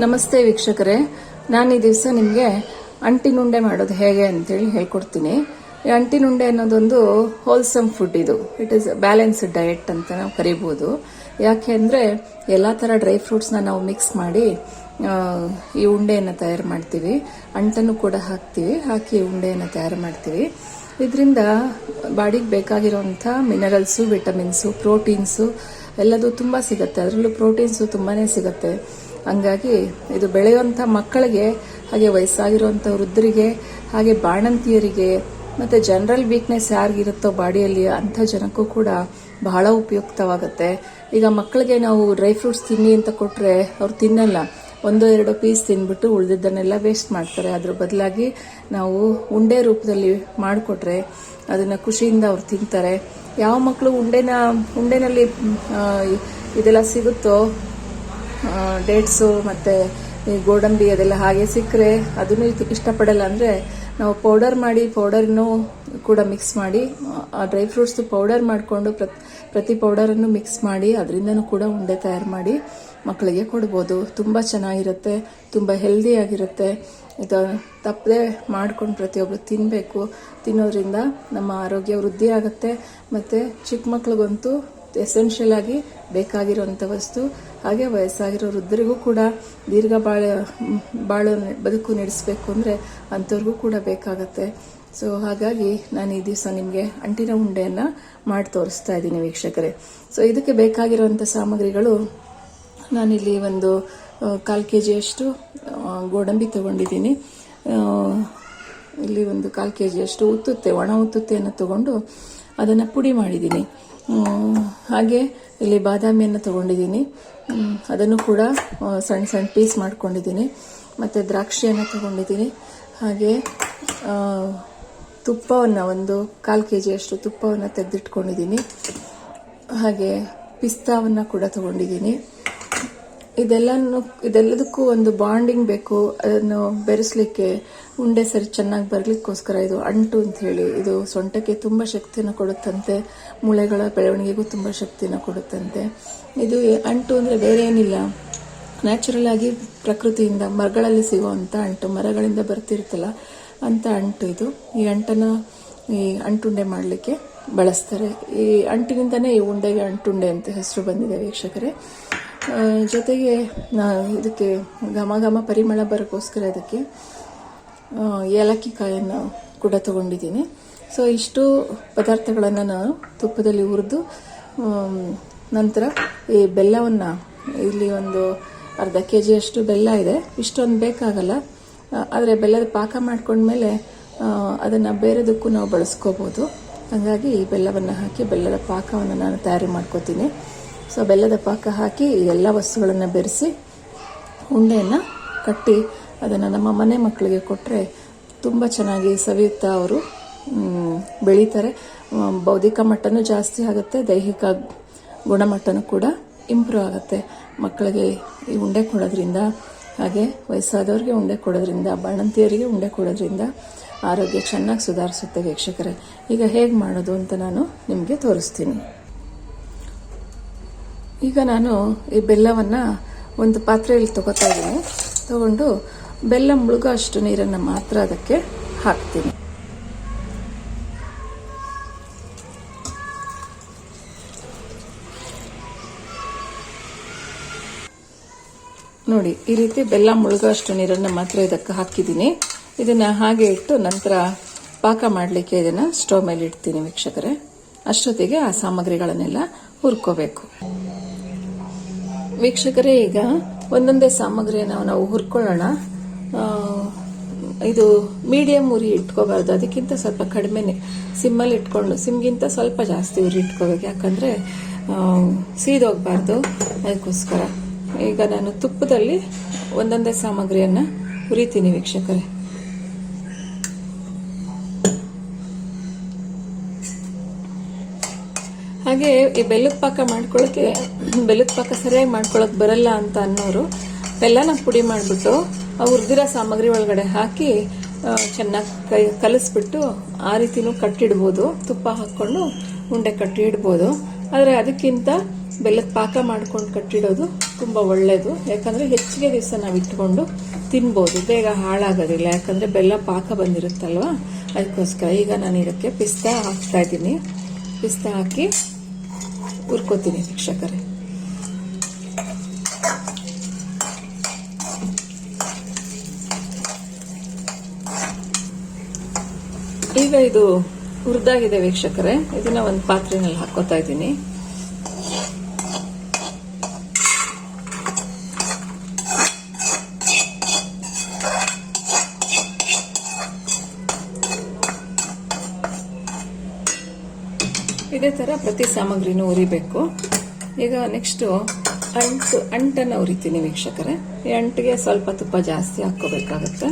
ನಮಸ್ತೆ ವೀಕ್ಷಕರೇ, ನಾನು ಈ ದಿವಸ ನಿಮಗೆ ಅಂಟಿನುಂಡೆ ಮಾಡೋದು ಹೇಗೆ ಅಂತೇಳಿ ಹೇಳ್ಕೊಡ್ತೀನಿ. ಈ ಅಂಟಿನುಂಡೆ ಅನ್ನೋದೊಂದು wholesome food. It is balanced diet ಅಂತ ನಾವು ಕರಿಬಹುದು. ಯಾಕೆ ಅಂದರೆ ಎಲ್ಲ ಥರ ಡ್ರೈ ಫ್ರೂಟ್ಸ್ನ ನಾವು ಮಿಕ್ಸ್ ಮಾಡಿ ಈ ಉಂಡೆಯನ್ನು ತಯಾರು ಮಾಡ್ತೀವಿ. ಅಂಟನ್ನು ಕೂಡ ಹಾಕಿ ಉಂಡೆಯನ್ನು ತಯಾರು ಮಾಡ್ತೀವಿ. ಇದರಿಂದ ಬಾಡಿಗೆ ಬೇಕಾಗಿರುವಂಥ ಮಿನರಲ್ಸು, ವಿಟಮಿನ್ಸು, ಪ್ರೋಟೀನ್ಸು ಎಲ್ಲದೂ ತುಂಬ ಸಿಗುತ್ತೆ. ಅದರಲ್ಲೂ ಪ್ರೋಟೀನ್ಸು ತುಂಬಾ ಸಿಗುತ್ತೆ. ಹಂಗಾಗಿ ಇದು ಬೆಳೆಯುವಂಥ ಮಕ್ಕಳಿಗೆ, ಹಾಗೆ ವಯಸ್ಸಾಗಿರುವಂಥ ವೃದ್ಧರಿಗೆ, ಹಾಗೆ ಬಾಣಂತಿಯರಿಗೆ ಮತ್ತು ಜನರಲ್ ವೀಕ್ನೆಸ್ ಯಾರಿಗಿರುತ್ತೋ ಬಾಡಿಯಲ್ಲಿ ಅಂಥ ಜನಕ್ಕೂ ಕೂಡ ಬಹಳ ಉಪಯುಕ್ತವಾಗುತ್ತೆ. ಈಗ ಮಕ್ಕಳಿಗೆ ನಾವು ಡ್ರೈ ಫ್ರೂಟ್ಸ್ ತಿನ್ನಿ ಅಂತ ಕೊಟ್ಟರೆ ಅವ್ರು ತಿನ್ನಲ್ಲ. 1-2 ಪೀಸ್ ತಿಂದ್ಬಿಟ್ಟು ಉಳಿದಿದ್ದನ್ನೆಲ್ಲ ವೇಸ್ಟ್ ಮಾಡ್ತಾರೆ. ಅದ್ರ ಬದಲಾಗಿ ನಾವು ಉಂಡೆ ರೂಪದಲ್ಲಿ ಮಾಡಿಕೊಟ್ರೆ ಅದನ್ನು ಖುಷಿಯಿಂದ ಅವ್ರು ತಿಂತಾರೆ. ಯಾವ ಮಕ್ಕಳು ಉಂಡೆನಲ್ಲಿ ಇದೆಲ್ಲ ಸಿಗುತ್ತೋ, ಡೇಟ್ಸು ಮತ್ತು ಗೋಡಂಬಿ ಅದೆಲ್ಲ ಹಾಗೆ ಸಿಕ್ಕರೆ ಅದನ್ನು ಇಷ್ಟಪಡಲ್ಲ. ಅಂದರೆ ನಾವು ಪೌಡರ್ನು ಕೂಡ ಮಿಕ್ಸ್ ಮಾಡಿ, ಆ ಡ್ರೈ ಫ್ರೂಟ್ಸ್ ಪೌಡರ್ ಮಾಡಿಕೊಂಡು ಪ್ರತಿ ಪೌಡರನ್ನು ಮಿಕ್ಸ್ ಮಾಡಿ ಅದರಿಂದನೂ ಕೂಡ ಉಂಡೆ ತಯಾರು ಮಾಡಿ ಮಕ್ಕಳಿಗೆ ಕೊಡ್ಬೋದು. ತುಂಬ ಚೆನ್ನಾಗಿರುತ್ತೆ, ತುಂಬ ಹೆಲ್ದಿಯಾಗಿರುತ್ತೆ. ಇದು ತಪ್ಪದೆ ಮಾಡ್ಕೊಂಡು ಪ್ರತಿಯೊಬ್ಬರು ತಿನ್ನಬೇಕು. ತಿನ್ನೋದ್ರಿಂದ ನಮ್ಮ ಆರೋಗ್ಯ ವೃದ್ಧಿ ಆಗುತ್ತೆ. ಮತ್ತು ಚಿಕ್ಕ ಮಕ್ಳಿಗಂತೂ ಎಸೆನ್ಷಿಯಲ್ ಆಗಿ ಬೇಕಾಗಿರುವಂಥ ವಸ್ತು. ಹಾಗೆ ವಯಸ್ಸಾಗಿರೋ ವೃದ್ಧರಿಗೂ ಕೂಡ ದೀರ್ಘ ಬದುಕು ನಡೆಸಬೇಕು ಅಂದರೆ ಅಂಥವ್ರಿಗೂ ಕೂಡ ಬೇಕಾಗತ್ತೆ. ಸೊ ಹಾಗಾಗಿ ನಾನು ಈ ದಿವಸ ನಿಮಗೆ ಅಂಟಿನ ಉಂಡೆಯನ್ನು ಮಾಡಿ ತೋರಿಸ್ತಾ ಇದ್ದೀನಿ ವೀಕ್ಷಕರೇ. ಸೊ ಇದಕ್ಕೆ ಬೇಕಾಗಿರುವಂಥ ಸಾಮಗ್ರಿಗಳು, ನಾನಿಲ್ಲಿ ಒಂದು 1/4 kg ಗೋಡಂಬಿ ತಗೊಂಡಿದ್ದೀನಿ. ಇಲ್ಲಿ ಒಂದು 1/4 kg ಒಣ ಉತ್ತುತ್ತೆಯನ್ನು ತಗೊಂಡು ಅದನ್ನು ಪುಡಿ ಮಾಡಿದ್ದೀನಿ. ಹಾಗೆ ಇಲ್ಲಿ ಬಾದಾಮಿಯನ್ನು ತಗೊಂಡಿದ್ದೀನಿ, ಅದನ್ನು ಕೂಡ ಸಣ್ಣ ಪೀಸ್ ಮಾಡ್ಕೊಂಡಿದ್ದೀನಿ. ಮತ್ತು ದ್ರಾಕ್ಷಿಯನ್ನು ತಗೊಂಡಿದ್ದೀನಿ. ಹಾಗೆ ತುಪ್ಪವನ್ನು ಒಂದು 1/4 kg ತುಪ್ಪವನ್ನು ತೆಗೆದಿಟ್ಕೊಂಡಿದ್ದೀನಿ. ಹಾಗೆ ಪಿಸ್ತಾವನ್ನು ಕೂಡ ತಗೊಂಡಿದ್ದೀನಿ. ಇದೆಲ್ಲದಕ್ಕೂ ಒಂದು ಬಾಂಡಿಂಗ್ ಬೇಕು. ಅದನ್ನು ಬೆರೆಸಲಿಕ್ಕೆ ಉಂಡೆ ಸರಿ ಚೆನ್ನಾಗಿ ಬರಲಿಕ್ಕೋಸ್ಕರ ಇದು ಅಂಟು ಅಂತ ಹೇಳಿ, ಇದು ಸೊಂಟಕ್ಕೆ ತುಂಬ ಶಕ್ತಿಯನ್ನು ಕೊಡುತ್ತಂತೆ, ಮೂಳೆಗಳ ಬೆಳವಣಿಗೆಗೂ ತುಂಬ ಶಕ್ತಿಯನ್ನು ಕೊಡುತ್ತಂತೆ. ಇದು ಅಂಟು ಅಂದರೆ ಬೇರೆ ಏನಿಲ್ಲ, ನ್ಯಾಚುರಲ್ ಆಗಿ ಪ್ರಕೃತಿಯಿಂದ ಮರಗಳಲ್ಲಿ ಸಿಗುವಂಥ ಅಂಟು, ಮರಗಳಿಂದ ಬರ್ತಿರುತ್ತಲ್ಲ ಅಂಥ ಅಂಟು ಇದು. ಈ ಅಂಟನ್ನು ಈ ಅಂಟುಂಡೆ ಮಾಡಲಿಕ್ಕೆ ಬಳಸ್ತಾರೆ. ಈ ಅಂಟಿನಿಂದನೇ ಈ ಉಂಡೆಗೆ ಅಂಟುಂಡೆ ಅಂತ ಹೆಸರು ಬಂದಿದೆ ವೀಕ್ಷಕರೇ. ಜೊತೆಗೆ ಇದಕ್ಕೆ ಘಮ ಪರಿಮಳ ಬರೋಕ್ಕೋಸ್ಕರ ಇದಕ್ಕೆ ಏಲಕ್ಕಿ ಕಾಯನ್ನು ಕೂಡ ತಗೊಂಡಿದ್ದೀನಿ. ಸೊ ಇಷ್ಟು ಪದಾರ್ಥಗಳನ್ನು ನಾನು ತುಪ್ಪದಲ್ಲಿ ಹುರಿದು, ನಂತರ ಈ ಬೆಲ್ಲವನ್ನು, ಇಲ್ಲಿ ಒಂದು 1/2 kg ಬೆಲ್ಲ ಇದೆ. ಇಷ್ಟೊಂದು ಬೇಕಾಗಲ್ಲ, ಆದರೆ ಬೆಲ್ಲದ ಪಾಕ ಮಾಡ್ಕೊಂಡ್ಮೇಲೆ ಅದನ್ನು ಬೇರೆದಕ್ಕೂ ನಾವು ಬಳಸ್ಕೋಬೋದು. ಹಾಗಾಗಿ ಈ ಬೆಲ್ಲವನ್ನು ಹಾಕಿ ಬೆಲ್ಲದ ಪಾಕವನ್ನು ನಾನು ತಯಾರಿ ಮಾಡ್ಕೋತೀನಿ. ಸೊ ಬೆಲ್ಲದ ಪಾಕ ಹಾಕಿ ಎಲ್ಲ ವಸ್ತುಗಳನ್ನು ಬೆರೆಸಿ ಉಂಡೆಯನ್ನು ಕಟ್ಟಿ ಅದನ್ನು ನಮ್ಮ ಮನೆ ಮಕ್ಕಳಿಗೆ ಕೊಟ್ಟರೆ ತುಂಬ ಚೆನ್ನಾಗಿ ಸವಿಯುತ್ತಾ ಅವರು ಬೆಳೀತಾರೆ. ಬೌದ್ಧಿಕ ಮಟ್ಟನೂ ಜಾಸ್ತಿ ಆಗುತ್ತೆ, ದೈಹಿಕ ಗುಣಮಟ್ಟನೂ ಕೂಡ ಇಂಪ್ರೂವ್ ಆಗುತ್ತೆ. ಮಕ್ಕಳಿಗೆ ಈ ಉಂಡೆ ಕೊಡೋದ್ರಿಂದ, ಹಾಗೆ ವಯಸ್ಸಾದವ್ರಿಗೆ ಉಂಡೆ ಕೊಡೋದ್ರಿಂದ, ಬಾಣಂತಿಯರಿಗೆ ಉಂಡೆ ಕೊಡೋದ್ರಿಂದ ಆರೋಗ್ಯ ಚೆನ್ನಾಗಿ ಸುಧಾರಿಸುತ್ತೆ ವೀಕ್ಷಕರೇ. ಈಗ ಹೇಗೆ ಮಾಡೋದು ಅಂತ ನಾನು ನಿಮಗೆ ತೋರಿಸ್ತೀನಿ. ಈಗ ನಾನು ಈ ಬೆಲ್ಲವನ್ನು ಒಂದು ಪಾತ್ರೆಯಲ್ಲಿ ತಗೊಂಡು ಬೆಲ್ಲ ಮುಳುಗೋ ಅಷ್ಟು ನೀರನ್ನು ಮಾತ್ರ ಅದಕ್ಕೆ ಹಾಕ್ತೀನಿ. ನೋಡಿ, ಈ ರೀತಿ ಬೆಲ್ಲ ಮುಳುಗೋ ಅಷ್ಟು ನೀರನ್ನು ಮಾತ್ರ ಇದಕ್ಕೆ ಹಾಕಿದ್ದೀನಿ. ಇದನ್ನು ಹಾಗೆ ಇಟ್ಟು ನಂತರ ಪಾಕ ಮಾಡಲಿಕ್ಕೆ ಇದನ್ನು ಸ್ಟವ್ ಮೇಲೆ ಇಡ್ತೀನಿ ವೀಕ್ಷಕರೇ. ಅಷ್ಟೊತ್ತಿಗೆ ಆ ಸಾಮಗ್ರಿಗಳನ್ನೆಲ್ಲ ಹುರ್ಕೋಬೇಕು ವೀಕ್ಷಕರೇ. ಈಗ ಒಂದೊಂದೇ ಸಾಮಗ್ರಿಯನ್ನು ನಾವು ಹುರ್ಕೊಳ್ಳೋಣ. ಇದು ಮೀಡಿಯಂ ಉರಿ ಇಟ್ಕೋಬಾರ್ದು, ಅದಕ್ಕಿಂತ ಸ್ವಲ್ಪ ಕಡಿಮೆ ಸಿಮ್ಮಲ್ಲಿ ಇಟ್ಕೊಂಡು, ಸಿಮ್ಗಿಂತ ಸ್ವಲ್ಪ ಜಾಸ್ತಿ ಉರಿ ಇಟ್ಕೋಬೇಕು. ಯಾಕಂದರೆ ಸೀದೋಗಬಾರ್ದು, ಅದಕ್ಕೋಸ್ಕರ. ಈಗ ನಾನು ತುಪ್ಪದಲ್ಲಿ ಒಂದೊಂದೇ ಸಾಮಗ್ರಿಯನ್ನು ಹುರಿತೀನಿ ವೀಕ್ಷಕರೇ. ಹಾಗೆ ಈ ಬೆಲ್ಲದ ಪಾಕ ಮಾಡ್ಕೊಳ್ಳೋಕೆ, ಬೆಲ್ಲದ ಪಾಕ ಸರಿಯಾಗಿ ಮಾಡ್ಕೊಳ್ಳೋಕೆ ಬರಲ್ಲ ಅಂತ ಅನ್ನೋರು ಬೆಲ್ಲನ ಪುಡಿ ಮಾಡಿಬಿಟ್ಟು ಆ ಹುರಿದಿರೋ ಸಾಮಗ್ರಿ ಒಳಗಡೆ ಹಾಕಿ ಚೆನ್ನಾಗಿ ಕಲಿಸ್ಬಿಟ್ಟು ಆ ರೀತಿನೂ ಕಟ್ಟಿಡ್ಬೋದು. ತುಪ್ಪ ಹಾಕ್ಕೊಂಡು ಉಂಡೆ ಕಟ್ಟಿ ಇಡ್ಬೋದು. ಆದರೆ ಅದಕ್ಕಿಂತ ಬೆಲ್ಲದ ಪಾಕ ಮಾಡ್ಕೊಂಡು ಕಟ್ಟಿಡೋದು ತುಂಬ ಒಳ್ಳೆಯದು. ಯಾಕಂದರೆ ಹೆಚ್ಚಿಗೆ ದಿವಸ ನಾವು ಇಟ್ಕೊಂಡು ತಿನ್ಬೋದು, ಬೇಗ ಹಾಳಾಗೋದಿಲ್ಲ. ಯಾಕಂದರೆ ಬೆಲ್ಲ ಪಾಕ ಬಂದಿರುತ್ತಲ್ವ, ಅದಕ್ಕೋಸ್ಕರ. ಈಗ ನಾನು ಇದಕ್ಕೆ ಪಿಸ್ತಾ ಹಾಕ್ತಾ ಇದ್ದೀನಿ. ಪಿಸ್ತಾ ಹಾಕಿ ಹುರ್ಕೋತೀನಿ ವೀಕ್ಷಕರೇ. ಈಗ ಇದು ಹುರಿದಾಗಿದೆ ವೀಕ್ಷಕರೇ. ಇದನ್ನ ಒಂದು ಪಾತ್ರೆನಲ್ಲಿ ಹಾಕೋತಾ ಇದ್ದೀನಿ. ಇದೇ ತರ ಪ್ರತಿ ಸಾಮಗ್ರಿನೂ ಉರಿಬೇಕು. ಈಗ ನೆಕ್ಸ್ಟ್ ಅಂಟನ್ನು ಉರಿತೀನಿ ವೀಕ್ಷಕರೇ. ಈ ಅಂಟಿಗೆ ಸ್ವಲ್ಪ ತುಪ್ಪ ಜಾಸ್ತಿ ಹಾಕೋಬೇಕಾಗತ್ತೆ.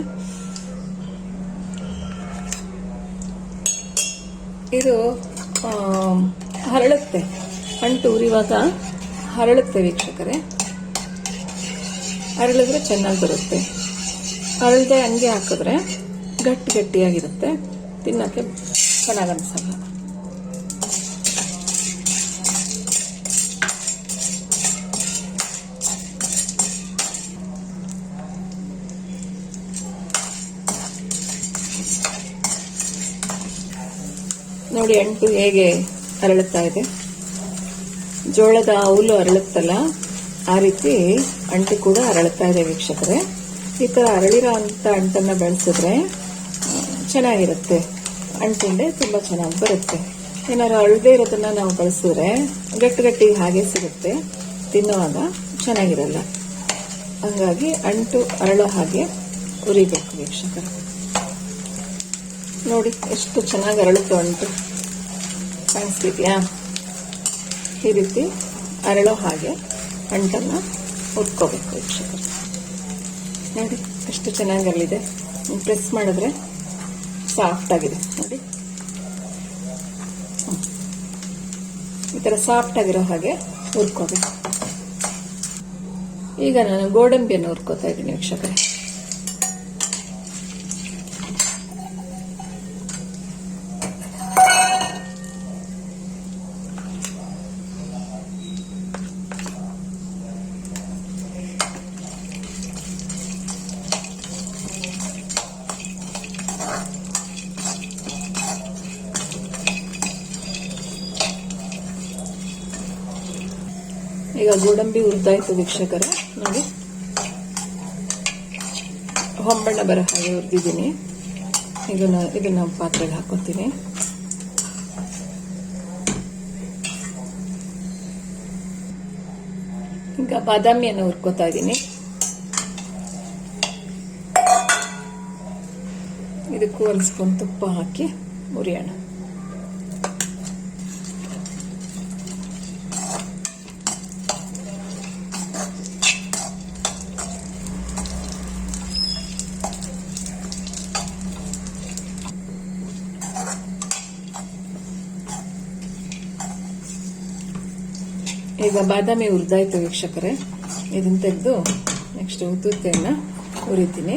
ಇದು ಹರಳುತ್ತೆ, ಅಂಟು ಉರಿವಾಗ ಹರಳುತ್ತೆ ವೀಕ್ಷಕರೇ. ಹರಳಿದ್ರೆ ಚೆನ್ನಾಗಿ ಬರುತ್ತೆ. ಹರಳದೆ ಹಂಗೆ ಹಾಕಿದ್ರೆ ಗಟ್ಟಿಯಾಗಿರುತ್ತೆ, ತಿನ್ನಕ್ಕೆ ಚೆನ್ನಾಗಿ ಅನ್ಸಲ್ಲ. ನೋಡಿ ಅಂಟು ಹೇಗೆ ಅರಳುತ್ತಾ ಇದೆ. ಜೋಳದ ಹುಲ್ಲು ಅರಳುತ್ತಲ್ಲ, ಆ ರೀತಿ ಅಂಟು ಕೂಡ ಅರಳುತ್ತಾ ಇದೆ ವೀಕ್ಷಕರೇ. ಈ ತರ ಅರಳಿರೋ ಅಂತ ಅಂಟನ್ನ ಬೆಳೆಸಿದ್ರೆ ಚೆನ್ನಾಗಿರುತ್ತೆ. ಅಂಟುಂಡೆ ತುಂಬಾ ಚೆನ್ನಾಗಿ ಬರುತ್ತೆ. ಏನಾದ್ರು ಅಳದೇ ಇರೋದನ್ನ ನಾವು ಬಳಸಿದ್ರೆ ಗಟ್ಟಿ ಹಾಗೆ ಸಿಗುತ್ತೆ, ತಿನ್ನುವಾಗ ಚೆನ್ನಾಗಿರಲ್ಲ. ಹಂಗಾಗಿ ಅಂಟು ಅರಳೋ ಹಾಗೆ ಉರಿಬೇಕು ವೀಕ್ಷಕರೇ. ನೋಡಿ ಎಷ್ಟು ಚೆನ್ನಾಗಿ ಅರಳುತ್ತೋ ಅಂಟು, ಕಾಣಿಸ್ತಿದ್ಯಾ? ಈ ರೀತಿ ಅರಳೋ ಹಾಗೆ ಅಂಟನ್ನು ಹುರ್ಕೋಬೇಕು ವೀಕ್ಷಕರು. ನೋಡಿ ಎಷ್ಟು ಚೆನ್ನಾಗಿ ಅರಳಿದೆ. ಪ್ರೆಸ್ ಮಾಡಿದ್ರೆ ಸಾಫ್ಟ್ ಆಗಿದೆ ನೋಡಿ. ಈ ತರ ಸಾಫ್ಟ್ ಆಗಿರೋ ಹಾಗೆ ಹುರ್ಕೋಬೇಕು. ಈಗ ನಾನು ಗೋಡಂಬಿಯನ್ನು ಹುರ್ಕೋತಾ ಇದ್ದೀನಿ ವೀಕ್ಷಕರೇ. ಈಗ ಗೋಡಂಬಿ ಹುರಿದಾಯ್ತು ವೀಕ್ಷಕರೇ. ನೋಡಿ ಹೊಂಬಣ್ಣ ಬರೋ ಹಾಗೆ ಹುರಿದಿದ್ದೀನಿ. ಇದನ್ನ ಪಾತ್ರೆಗೆ ಹಾಕೋತೀನಿ. ಈಗ ಬಾದಾಮಿಯನ್ನು ಹುರ್ಕೋತಾ ಇದ್ದೀನಿ. ಇದಕ್ಕೂ ಒಂದು ಸ್ಪೂನ್ ತುಪ್ಪ ಹಾಕಿ ಹುರಿಯೋಣ. ಈಗ ಬಾದಾಮಿ ಹುರಿದಾಯ್ತು ವೀಕ್ಷಕರೇ. ಇದನ್ನ ತೆಗೆದು ನೆಕ್ಸ್ಟ್ ಉದ್ದುತ್ತೆಯನ್ನ ಹುರಿತೀನಿ.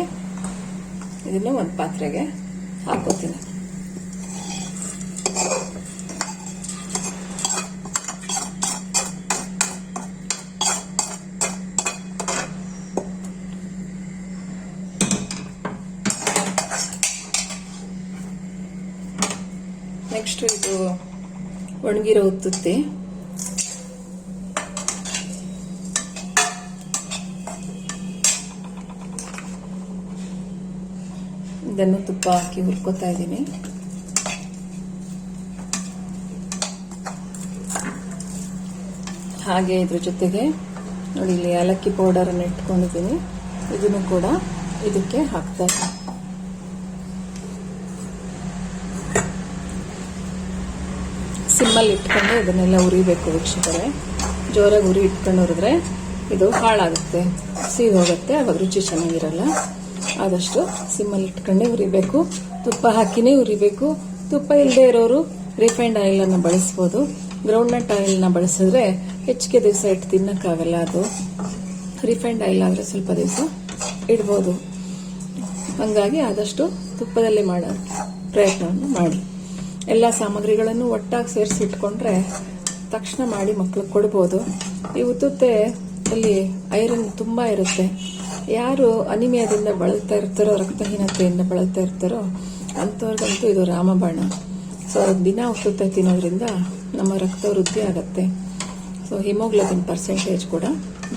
ಇದನ್ನು ಒಂದು ಪಾತ್ರೆಗೆ ಹಾಕೋತೀನಿ. ನೆಕ್ಸ್ಟ್ ಇದು ಒಣಗಿರೋ ಉತ್ತುತ್ತಿ. ಇದನ್ನು ತುಪ್ಪ ಹಾಕಿ ಹುರ್ಕೋತಾ ಇದ್ದೀನಿ. ಹಾಗೆ ಇದ್ರ ಜೊತೆಗೆ ನೋಡಿ ಇಲ್ಲಿ ಏಲಕ್ಕಿ ಪೌಡರ್ ಅನ್ನು ಇಟ್ಕೊಂಡಿದ್ದೀನಿ. ಇದನ್ನು ಕೂಡ ಇದಕ್ಕೆ ಹಾಕ್ತಾ ಇದ್ದೀನಿ. ಸಿಮ್ಮಲ್ಲಿ ಇಟ್ಕೊಂಡು ಇದನ್ನೆಲ್ಲ ಉರಿಬೇಕು ವೀಕ್ಷಕರೇ. ಜೋರಾಗಿ ಉರಿ ಇಟ್ಕೊಂಡು ಹುರಿದ್ರೆ ಇದು ಹಾಳಾಗುತ್ತೆ, ಸೀದ್ ಹೋಗುತ್ತೆ, ಅವಾಗ ರುಚಿ ಚೆನ್ನಾಗಿರಲ್ಲ. ಆದಷ್ಟು ಸಿಮ್ಮಲ್ಲಿ ಇಟ್ಕೊಂಡೇ ಉರಿಬೇಕು. ತುಪ್ಪ ಹಾಕಿನೇ ಉರಿಬೇಕು. ತುಪ್ಪ ಇಲ್ಲದೆ ಇರೋರು ರಿಫೈನ್ಡ್ ಆಯಿಲ್ ಅನ್ನು ಬಳಸ್ಬೋದು. ಗ್ರೌಂಡ್ ನಟ್ ಆಯಿಲ್ನ ಬಳಸಿದ್ರೆ ಹೆಚ್ಚಿಗೆ ದಿವಸ ಇಟ್ಟು ತಿನ್ನಕ್ಕಾಗಲ್ಲ. ಅದು ರಿಫೈನ್ಡ್ ಆಯಿಲ್ ಆದರೆ ಸ್ವಲ್ಪ ದಿವಸ ಇಡ್ಬೋದು. ಹಾಗಾಗಿ ಆದಷ್ಟು ತುಪ್ಪದಲ್ಲೇ ಮಾಡೋ ಪ್ರಯತ್ನವನ್ನು ಮಾಡಿ. ಎಲ್ಲ ಸಾಮಗ್ರಿಗಳನ್ನು ಒಟ್ಟಾಗಿ ಸೇರಿಸಿ ಇಟ್ಕೊಂಡ್ರೆ ತಕ್ಷಣ ಮಾಡಿ ಮಕ್ಳಿಗೆ ಕೊಡ್ಬೋದು. ಈ ಉತ್ತುತ್ತೆ ಅಲ್ಲಿ ಐರನ್ ತುಂಬ ಇರುತ್ತೆ. ಯಾರು ಅನಿಮಿಯಾದಿಂದ ಬಳಲ್ತಾ ಇರ್ತಾರೋ, ರಕ್ತಹೀನತೆಯಿಂದ ಬಳಲ್ತಾ ಇರ್ತಾರೋ ಅಂಥವ್ರಿಗಂತೂ ಇದು ರಾಮಬಾಣ. ಸೊ ದಿನ ಉತ್ತುತ್ತೆ ತಿನ್ನೋದ್ರಿಂದ ನಮ್ಮ ರಕ್ತ ವೃದ್ಧಿ ಆಗುತ್ತೆ. ಸೊ ಹಿಮೋಗ್ಲೋಬಿನ್ ಪರ್ಸೆಂಟೇಜ್ ಕೂಡ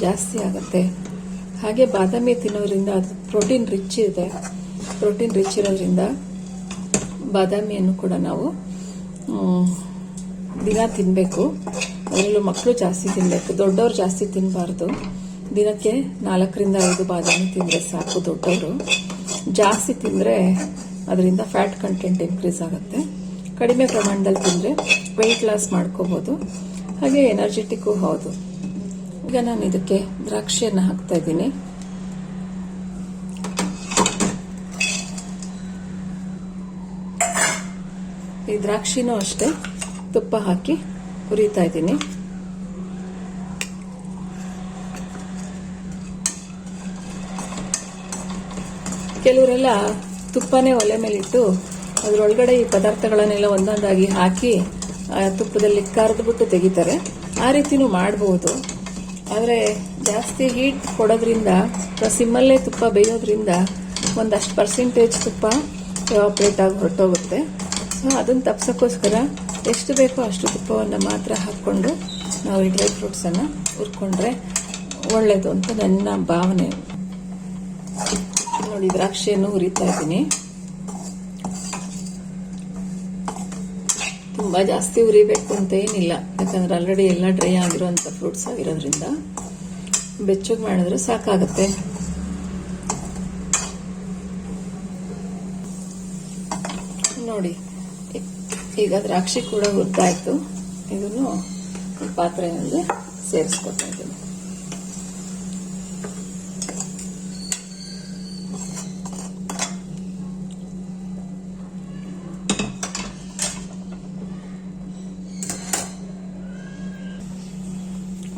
ಜಾಸ್ತಿ ಆಗುತ್ತೆ. ಹಾಗೆ ಬಾದಾಮಿ ತಿನ್ನೋದ್ರಿಂದ ಅದು ಪ್ರೋಟೀನ್ ರಿಚ್ ಇದೆ. ಪ್ರೋಟೀನ್ ರಿಚ್ ಇರೋದ್ರಿಂದ ಬಾದಾಮಿಯನ್ನು ಕೂಡ ನಾವು ದಿನ ತಿನ್ನಬೇಕು. ಅದರಲ್ಲೂ ಮಕ್ಕಳು ಜಾಸ್ತಿ ತಿನ್ನಬೇಕು, ದೊಡ್ಡವರು ಜಾಸ್ತಿ ತಿನ್ನಬಾರ್ದು. ದಿನಕ್ಕೆ 4ರಿಂದ 5 ಬಾದಾಮಿ ತಿಂದರೆ ಸಾಕು. ದೊಡ್ಡವರು ಜಾಸ್ತಿ ತಿಂದರೆ ಅದರಿಂದ ಫ್ಯಾಟ್ ಕಂಟೆಂಟ್ ಇನ್ಕ್ರೀಸ್ ಆಗುತ್ತೆ. ಕಡಿಮೆ ಪ್ರಮಾಣದಲ್ಲಿ ತಿಂದರೆ ವೆಯ್ಟ್ ಲಾಸ್ ಮಾಡ್ಕೋಬೋದು, ಹಾಗೆ ಎನರ್ಜೆಟಿಕ್ಕು ಹೌದು. ಈಗ ನಾನು ಇದಕ್ಕೆ ದ್ರಾಕ್ಷಿಯನ್ನು ಹಾಕ್ತಾ ಇದ್ದೀನಿ. ಈ ದ್ರಾಕ್ಷಿನೂ ಅಷ್ಟೇ ತುಪ್ಪ ಹಾಕಿ ಹುರಿತಾ ಇದ್ದೀನಿ. ಕೆಲವರೆಲ್ಲ ತುಪ್ಪನೇ ಒಲೆ ಮೇಲಿಟ್ಟು ಅದರೊಳಗಡೆ ಈ ಪದಾರ್ಥಗಳನ್ನೆಲ್ಲ ಒಂದೊಂದಾಗಿ ಹಾಕಿ ತುಪ್ಪದಲ್ಲಿ ಕರೆದ್ಬಿಟ್ಟು ತೆಗಿತಾರೆ. ಆ ರೀತಿನೂ ಮಾಡಬಹುದು. ಆದರೆ ಜಾಸ್ತಿ ಹೀಟ್ ಕೊಡೋದ್ರಿಂದ ಸಿಮ್ಮಲ್ಲೇ ತುಪ್ಪ ಬೇಯೋದ್ರಿಂದ ಒಂದಷ್ಟು ಪರ್ಸೆಂಟೇಜ್ ತುಪ್ಪ ಎವಾಪರೇಟ್ ಆಗಿ ಹೊರಟೋಗುತ್ತೆ. ಸೊ ಅದನ್ನು ತಪ್ಸೋಕ್ಕೋಸ್ಕರ ಎಷ್ಟು ಬೇಕೋ ಅಷ್ಟು ತುಪ್ಪವನ್ನು ಮಾತ್ರ ಹಾಕ್ಕೊಂಡು ನಾವು ಈ ಡ್ರೈ ಫ್ರೂಟ್ಸನ್ನು ಹುರ್ಕೊಂಡ್ರೆ ಒಳ್ಳೆಯದು ಅಂತ ನನ್ನ ಭಾವನೆ. ನೋಡಿ, ದ್ರಾಕ್ಷಿಯನ್ನು ಹುರಿತಾ ಇದ್ದೀನಿ. ತುಂಬ ಜಾಸ್ತಿ ಹುರಿಬೇಕು ಅಂತ ಏನಿಲ್ಲ, ಯಾಕಂದ್ರೆ ಆಲ್ರೆಡಿ ಎಲ್ಲ ಡ್ರೈ ಆಗಿರೋಂಥ ಫ್ರೂಟ್ಸ್ ಆಗಿರೋದ್ರಿಂದ ಬೆಚ್ಚಗೆ ಮಾಡಿದ್ರೆ ಸಾಕಾಗುತ್ತೆ. ನೋಡಿ, ಈಗ ದ್ರಾಕ್ಷಿ ಕೂಡ ಹುರಿದಾಯ್ತು. ಇದನ್ನು ಪಾತ್ರೆಯಲ್ಲಿ ಸೇರಿಸ್ಕೊತಾ ಇದ್ದೀನಿ.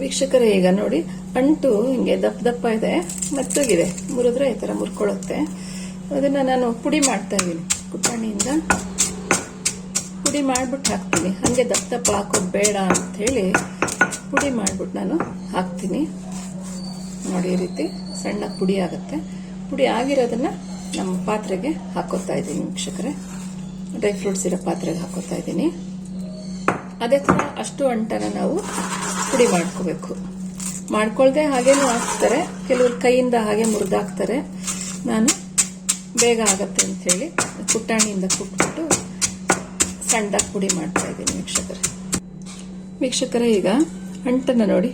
ವೀಕ್ಷಕರೇ, ಈಗ ನೋಡಿ, ಅಂಟು ಹಿಂಗೆ ದಪ್ಪ ದಪ್ಪ ಇದೆ, ಮೆತ್ತಗಿದೆ. ಮುರಿದ್ರೆ ಈ ತರ ಮುರ್ಕೊಳ್ಳುತ್ತೆ. ಅದನ್ನ ನಾನು ಪುಡಿ ಮಾಡ್ತಾ ಇದ್ದೀನಿ. ಕುಟಾಣಿಯಿಂದ ಪುಡಿ ಮಾಡ್ಬಿಟ್ಟು ಹಾಕ್ತೀನಿ. ಹಂಗೆ ದಪ್ಪ ದಪ್ಪ ಹಾಕೋದು ಬೇಡ ಅಂತ ಹೇಳಿ ಪುಡಿ ಮಾಡ್ಬಿಟ್ಟು ನಾನು ಹಾಕ್ತೀನಿ. ನೋಡಿ, ಈ ರೀತಿ ಸಣ್ಣ ಪುಡಿ ಆಗುತ್ತೆ. ಪುಡಿ ಆಗಿರೋದನ್ನ ನಮ್ಮ ಪಾತ್ರೆಗೆ ಹಾಕೋತಾ ಇದ್ದೀನಿ. ವೀಕ್ಷಕರೇ, ಡ್ರೈ ಫ್ರೂಟ್ಸ್ ಇರೋ ಪಾತ್ರೆಗೆ ಹಾಕೋತಾ ಇದ್ದೀನಿ. ಅದೇ ತರ ಅಷ್ಟು ಅಂಟನ ನಾವು ಪುಡಿ ಮಾಡ್ಕೋಬೇಕು. ಮಾಡ್ಕೊಳ್ದೆ ಹಾಗೇನೂ ಹಾಕ್ತಾರೆ, ಕೆಲವರು ಕೈಯಿಂದ ಹಾಗೆ ಮುರಿದಾಕ್ತಾರೆ. ನಾನು ಬೇಗ ಆಗತ್ತೆ ಅಂತ ಹೇಳಿ ಕುಟ್ಟಾಣಿಯಿಂದ ಕುಟ್ಬಿಟ್ಟು ಸಣ್ಣದಾಗಿ ಪುಡಿ ಮಾಡ್ತಾ ಇದ್ದೀನಿ. ವೀಕ್ಷಕರೇ, ಈಗ ಅಂಟನ್ನು ನೋಡಿ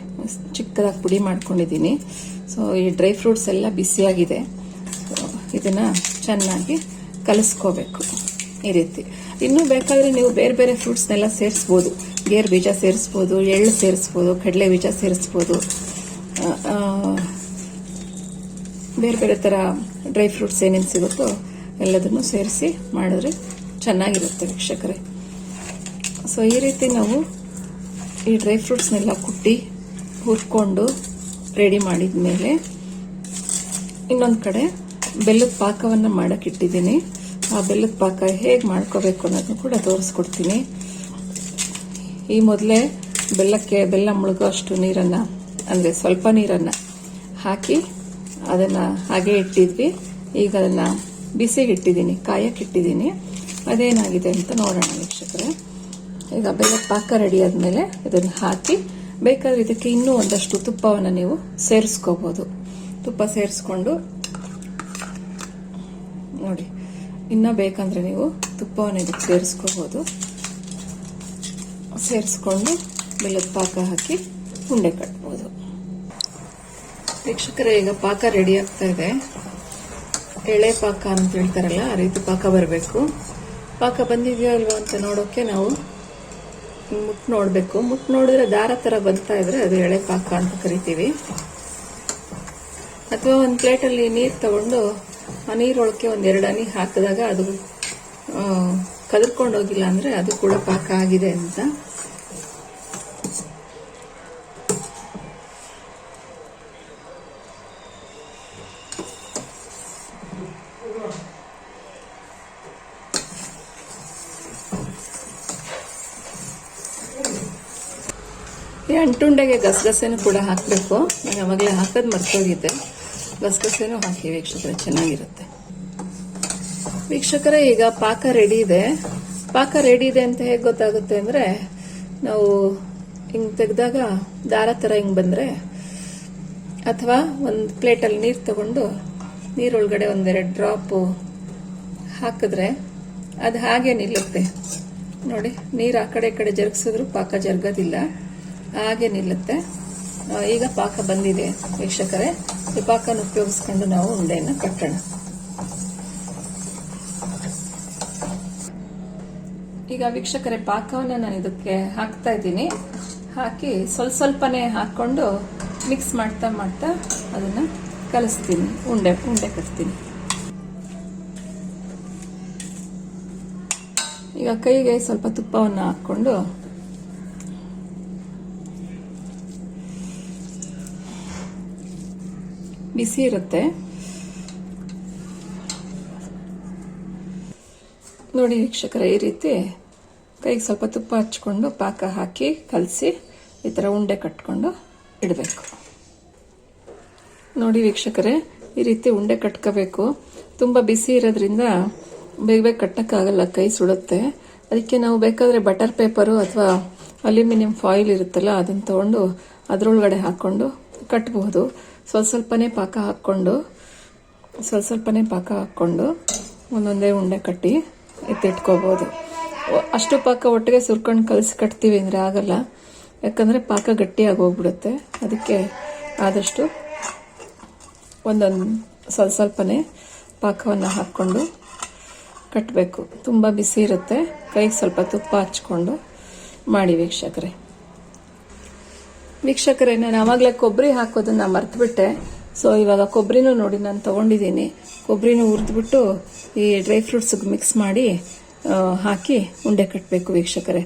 ಚಿಕ್ಕದಾಗಿ ಪುಡಿ ಮಾಡ್ಕೊಂಡಿದ್ದೀನಿ. ಸೊ ಈ ಡ್ರೈ ಫ್ರೂಟ್ಸ್ ಎಲ್ಲ ಬಿಸಿಯಾಗಿದೆ. ಇದನ್ನ ಚೆನ್ನಾಗಿ ಕಲಿಸ್ಕೋಬೇಕು ಈ ರೀತಿ. ಇನ್ನೂ ಬೇಕಾದ್ರೆ ನೀವು ಬೇರೆ ಬೇರೆ ಫ್ರೂಟ್ಸ್ನೆಲ್ಲ ಸೇರಿಸ್ಬೋದು. ಗೇರು ಬೀಜ ಸೇರಿಸ್ಬೋದು, ಎಳ್ಳು ಸೇರಿಸ್ಬೋದು, ಕಡಲೆ ಬೀಜ ಸೇರಿಸ್ಬೋದು. ಬೇರೆ ಬೇರೆ ಥರ ಡ್ರೈ ಫ್ರೂಟ್ಸ್ ಏನೇನು ಸಿಗುತ್ತೋ ಎಲ್ಲದನ್ನು ಸೇರಿಸಿ ಮಾಡಿದ್ರೆ ಚೆನ್ನಾಗಿರುತ್ತೆ ವೀಕ್ಷಕರೇ. ಸೊ ಈ ರೀತಿ ನಾವು ಈ ಡ್ರೈ ಫ್ರೂಟ್ಸ್ನೆಲ್ಲ ಕುಟ್ಟಿ ಹುರ್ಕೊಂಡು ರೆಡಿ ಮಾಡಿದ ಮೇಲೆ ಇನ್ನೊಂದು ಕಡೆ ಬೆಲ್ಲದ ಪಾಕವನ್ನು ಮಾಡೋಕ್ಕಿಟ್ಟಿದ್ದೀನಿ. ಆ ಬೆಲ್ಲದ ಪಾಕ ಹೇಗೆ ಮಾಡ್ಕೋಬೇಕು ಅನ್ನೋದನ್ನು ಕೂಡ ತೋರಿಸ್ಕೊಡ್ತೀನಿ. ಈ ಮೊದಲೇ ಬೆಲ್ಲ ಮುಳುಗೋ ಅಷ್ಟು ನೀರನ್ನು, ಅಂದರೆ ಸ್ವಲ್ಪ ನೀರನ್ನು ಹಾಕಿ ಅದನ್ನು ಹಾಗೆ ಇಟ್ಟಿದ್ವಿ. ಈಗ ಅದನ್ನು ಬಿಸಿಗೆ ಇಟ್ಟಿದ್ದೀನಿ, ಕಾಯಕ್ಕೆ ಇಟ್ಟಿದ್ದೀನಿ. ಅದೇನಾಗಿದೆ ಅಂತ ನೋಡೋಣ ವೀಕ್ಷಕರೇ. ಈಗ ಬೆಲ್ಲದ ಪಾಕ ರೆಡಿ ಆದಮೇಲೆ ಇದನ್ನು ಹಾಕಿ ಬೇಕಾದ್ರೆ ಇದಕ್ಕೆ ಇನ್ನೂ ಒಂದಷ್ಟು ತುಪ್ಪವನ್ನು ನೀವು ಸೇರಿಸ್ಕೋಬೋದು. ತುಪ್ಪ ಸೇರಿಸ್ಕೊಂಡು ನೋಡಿ, ಇನ್ನೂ ಬೇಕಂದ್ರೆ ನೀವು ತುಪ್ಪವನ್ನು ಇದಕ್ಕೆ ಸೇರಿಸ್ಕೋಬೋದು. ಸೇರಿಸ್ಕೊಂಡು ಬೆಲ್ಲದ ಪಾಕ ಹಾಕಿ ಉಂಡೆ ಕಟ್ಬೋದು. ವೀಕ್ಷಕರೇ, ಈಗ ಪಾಕ ರೆಡಿ ಆಗ್ತಾ ಇದೆ. ಎಳೆ ಪಾಕ ಅಂತ ಹೇಳ್ತಾರಲ್ಲ, ಆ ರೀತಿ ಪಾಕ ಬರಬೇಕು. ಪಾಕ ಬಂದಿದೆಯೋ ಇಲ್ವೋ ಅಂತ ನೋಡೋಕೆ ನಾವು ಮುಟ್ಟು ನೋಡಬೇಕು. ಮುಟ್ಟು ನೋಡಿದ್ರೆ ದಾರ ಥರ ಬರ್ತಾ ಇದ್ರೆ ಅದು ಎಳೆ ಪಾಕ ಅಂತ ಕರಿತೀವಿ. ಅಥವಾ ಒಂದು ಪ್ಲೇಟಲ್ಲಿ ನೀರು ತಗೊಂಡು ಆ ನೀರೊಳಕ್ಕೆ 1-2 ಹನಿ ಹಾಕಿದಾಗ ಅದು ಕದರ್ಕೊಂಡು ಹೋಗಿಲ್ಲ ಅಂದರೆ ಅದು ಕೂಡ ಪಾಕ ಆಗಿದೆ ಅಂತ. ಅಂಟುಂಡೆಗೆ ಗಸಗಸೆನೂ ಕೂಡ ಹಾಕಬೇಕು. ನಾನು ಅವಾಗಲೇ ಹಾಕೋದು ಮರ್ತೋಗಿದ್ದೆ. ಗಸಗಸೆನೂ ಹಾಕಿ ವೀಕ್ಷಕರೇ, ಚೆನ್ನಾಗಿರುತ್ತೆ. ವೀಕ್ಷಕರೇ, ಈಗ ಪಾಕ ರೆಡಿ ಇದೆ. ಪಾಕ ರೆಡಿ ಇದೆ ಅಂತ ಹೇಗೆ ಗೊತ್ತಾಗುತ್ತೆ ಅಂದರೆ, ನಾವು ಹಿಂಗೆ ತೆಗೆದಾಗ ದಾರ ಥರ ಹಿಂಗೆ ಬಂದರೆ, ಅಥವಾ ಒಂದು ಪ್ಲೇಟಲ್ಲಿ ನೀರು ತಗೊಂಡು ನೀರೊಳಗಡೆ ಒಂದೆರಡು ಡ್ರಾಪು ಹಾಕಿದ್ರೆ ಅದು ಹಾಗೆ ನಿಲ್ಲುತ್ತೆ ನೋಡಿ. ನೀರು ಆ ಕಡೆ ಈ ಕಡೆ ಜರುಗಿಸಿದ್ರು ಪಾಕ ಜರುಗೋದಿಲ್ಲ, ಹಾಗೆ ನಿಲ್ಲುತ್ತೆ. ಈಗ ಪಾಕ ಬಂದಿದೆ ವೀಕ್ಷಕರೇ. ಈ ಪಾಕನ ಉಪಯೋಗಿಸ್ಕೊಂಡು ನಾವು ಉಂಡೆಯನ್ನು ಕಟ್ಟೋಣ. ಈಗ ವೀಕ್ಷಕರೇ, ಪಾಕವನ್ನು ನಾನು ಇದಕ್ಕೆ ಹಾಕ್ತಾ ಇದ್ದೀನಿ. ಹಾಕಿ ಸ್ವಲ್ಪನೇ ಹಾಕ್ಕೊಂಡು ಮಿಕ್ಸ್ ಮಾಡ್ತಾ ಮಾಡ್ತಾ ಅದನ್ನು ಕಲಿಸ್ತೀನಿ, ಉಂಡೆ ಕಟ್ತೀನಿ. ಈಗ ಕೈಗೆ ಸ್ವಲ್ಪ ತುಪ್ಪವನ್ನು ಹಾಕ್ಕೊಂಡು ಬಿಸಿ ಇರುತ್ತೆ ನೋಡಿ ವೀಕ್ಷಕರೇ. ಈ ರೀತಿ ಕೈಗೆ ಸ್ವಲ್ಪ ತುಪ್ಪ ಹಚ್ಕೊಂಡು ಪಾಕ ಹಾಕಿ ಕಲಸಿ ಈ ಥರ ಉಂಡೆ ಕಟ್ಕೊಂಡು ಇಡಬೇಕು ನೋಡಿ ವೀಕ್ಷಕರೇ. ಈ ರೀತಿ ಉಂಡೆ ಕಟ್ಕೋಬೇಕು. ತುಂಬ ಬಿಸಿ ಇರೋದ್ರಿಂದ ಬೇಗ ಬೇಗ ಕಟ್ಟಕ್ಕಾಗಲ್ಲ, ಕೈ ಸುಡುತ್ತೆ. ಅದಕ್ಕೆ ನಾವು ಬೇಕಾದರೆ ಬಟರ್ ಪೇಪರು ಅಥವಾ ಅಲ್ಯೂಮಿನಿಯಂ ಫಾಯಿಲ್ ಇರುತ್ತಲ್ಲ, ಅದನ್ನು ತಗೊಂಡು ಅದರೊಳಗಡೆ ಹಾಕ್ಕೊಂಡು ಕಟ್ಟಬಹುದು. ಸ್ವಲ್ಪನೇ ಪಾಕ ಹಾಕ್ಕೊಂಡು ಒಂದೊಂದೇ ಉಂಡೆ ಕಟ್ಟಿ ಎತ್ತಿಟ್ಕೋಬಹುದು. ಅಷ್ಟು ಪಾಕ ಒಟ್ಟಿಗೆ ಸುರ್ಕೊಂಡು ಕಲಸಿ ಕಟ್ತೀವಿ ಅಂದರೆ ಆಗಲ್ಲ, ಯಾಕಂದರೆ ಪಾಕ ಗಟ್ಟಿಯಾಗಿ ಹೋಗ್ಬಿಡುತ್ತೆ. ಅದಕ್ಕೆ ಆದಷ್ಟು ಒಂದೊಂದು ಸ್ವಲ್ಪನೇ ಪಾಕವನ್ನು ಹಾಕ್ಕೊಂಡು ಕಟ್ಟಬೇಕು. ತುಂಬ ಬಿಸಿ ಇರುತ್ತೆ, ಕೈಗೆ ಸ್ವಲ್ಪ ತುಪ್ಪ ಹಚ್ಕೊಂಡು ಮಾಡಿ ವೀಕ್ಷಕರೇ. ನಾನು ಆವಾಗಲೇ ಕೊಬ್ಬರಿ ಹಾಕೋದನ್ನು ಮರ್ತುಬಿಟ್ಟೆ. ಸೊ ಇವಾಗ ಕೊಬ್ಬರಿನೂ ನೋಡಿ ನಾನು ತೊಗೊಂಡಿದ್ದೀನಿ. ಕೊಬ್ಬರಿನೂ ಹುರಿದ್ಬಿಟ್ಟು ಈ ಡ್ರೈ ಫ್ರೂಟ್ಸ್ಗೆ ಮಿಕ್ಸ್ ಮಾಡಿ ಹಾಕಿ ಉಂಡೆ ಕಟ್ಟಬೇಕು ವೀಕ್ಷಕರೇ.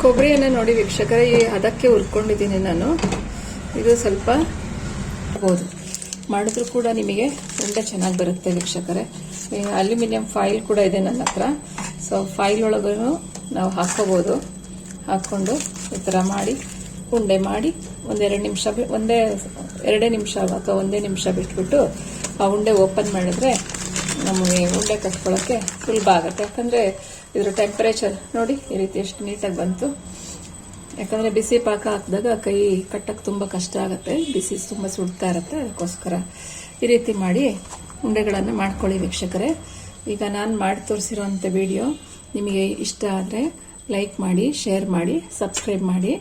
ಕೊಬ್ಬರಿಯನ್ನು ನೋಡಿ ವೀಕ್ಷಕರೇ, ಅದಕ್ಕೆ ಹುರ್ಕೊಂಡಿದ್ದೀನಿ ನಾನು. ಇದು ಸ್ವಲ್ಪ ಬಹುದು ಮಾಡಿದ್ರು ಕೂಡ ನಿಮಗೆ ಉಂಡೆ ಚೆನ್ನಾಗಿ ಬರುತ್ತೆ ವೀಕ್ಷಕರೇ. ಅಲ್ಯೂಮಿನಿಯಂ ಫಾಯಿಲ್ ಕೂಡ ಇದೆ ನನ್ನ ಹತ್ರ. ಸೊ ಫಾಯಿಲ್ ಒಳಗೂ ನಾವು ಹಾಕೋಬಹುದು. ಹಾಕ್ಕೊಂಡು ಈ ಥರ ಮಾಡಿ ಉಂಡೆ ಮಾಡಿ ಎರಡೇ ನಿಮಿಷ ಅಥವಾ ಒಂದೇ ನಿಮಿಷ ಬಿಟ್ಬಿಟ್ಟು ಆ ಉಂಡೆ ಓಪನ್ ಮಾಡಿದ್ರೆ ನಮಗೆ ಉಂಡೆ ಕಟ್ಕೊಳ್ಳೋಕ್ಕೆ ಸುಲಭ ಆಗುತ್ತೆ. ಯಾಕಂದರೆ ಇದರ ಟೆಂಪರೇಚರ್ ನೋಡಿ ಈ ರೀತಿ ಎಷ್ಟು ನೀಟಾಗಿ ಬಂತು. ಯಾಕಂದರೆ ಬಿಸಿ ಪಾಕ ಹಾಕಿದಾಗ ಕೈ ಕಟ್ಟಕ್ಕೆ ತುಂಬ ಕಷ್ಟ ಆಗುತ್ತೆ, ಬಿಸಿ ತುಂಬ ಸುಡ್ತಾ ಇರುತ್ತೆ. ಅದಕ್ಕೋಸ್ಕರ ಈ ರೀತಿ ಮಾಡಿ ಉಂಡೆಗಳನ್ನು ಮಾಡ್ಕೊಳ್ಳಿ ವೀಕ್ಷಕರೇ. ಈಗ ನಾನು ಮಾಡಿ ತೋರಿಸಿರೋಂಥ ವಿಡಿಯೋ ನಿಮಗೆ ಇಷ್ಟ ಆದರೆ ಲೈಕ್ ಮಾಡಿ, ಶೇರ್ ಮಾಡಿ, ಸಬ್ಸ್ಕ್ರೈಬ್ ಮಾಡಿ.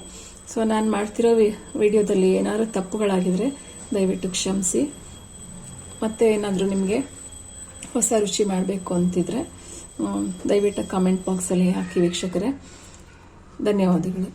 ಸೊ ನಾನು ಮಾಡ್ತಿರೋ ವಿಡಿಯೋದಲ್ಲಿ ಏನಾದರೂ ತಪ್ಪುಗಳಾಗಿದ್ರೆ ದಯವಿಟ್ಟು ಕ್ಷಮಿಸಿ. ಮತ್ತೆ ಏನಾದರೂ ನಿಮಗೆ ಹೊಸ ರುಚಿ ಮಾಡಬೇಕು ಅಂತಿದ್ರೆ ದಯವಿಟ್ಟು ಕಾಮೆಂಟ್ ಬಾಕ್ಸಲ್ಲಿ ಹಾಕಿ ವೀಕ್ಷಕರೇ. ಧನ್ಯವಾದಗಳು.